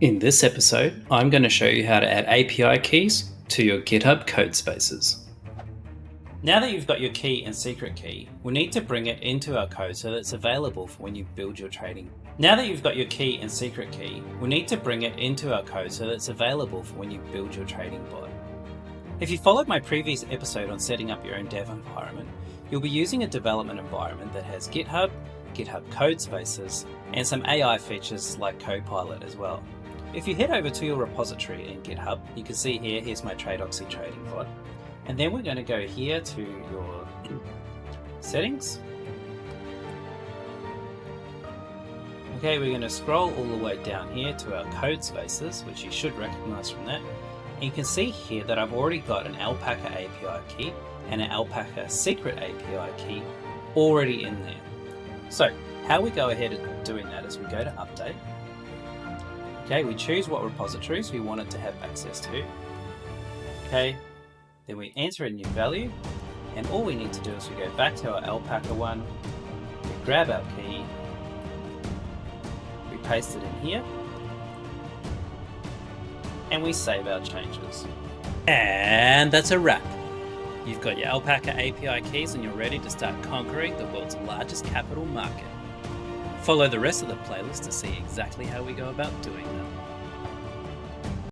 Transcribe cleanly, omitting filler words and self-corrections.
In this episode, I'm going to show you how to add API keys to your GitHub Codespaces. Now that you've got your key and secret key, we need to bring it into our code so that it's available for when you build your trading. If you followed my previous episode on setting up your own dev environment, you'll be using a development environment that has GitHub, GitHub Codespaces, and some AI features like Copilot as well. If you head over to your repository in GitHub, you can see here's my Tradoxy trading bot. And then we're going to go here to your settings. Okay, we're going to scroll all the way down here to our Codespaces, which you should recognize from that. And you can see here that I've already got an Alpaca API key and an Alpaca secret API key already in there. So how we go ahead and doing that is we go to update. Okay, we choose what repositories we want it to have access to. Okay, then we enter a new value, and all we need to do is we go back to our Alpaca one, we grab our key, we paste it in here, and we save our changes. And that's a wrap. You've got your Alpaca API keys and you're ready to start conquering the world's largest capital market. Follow the rest of the playlist to see exactly how we go about doing that.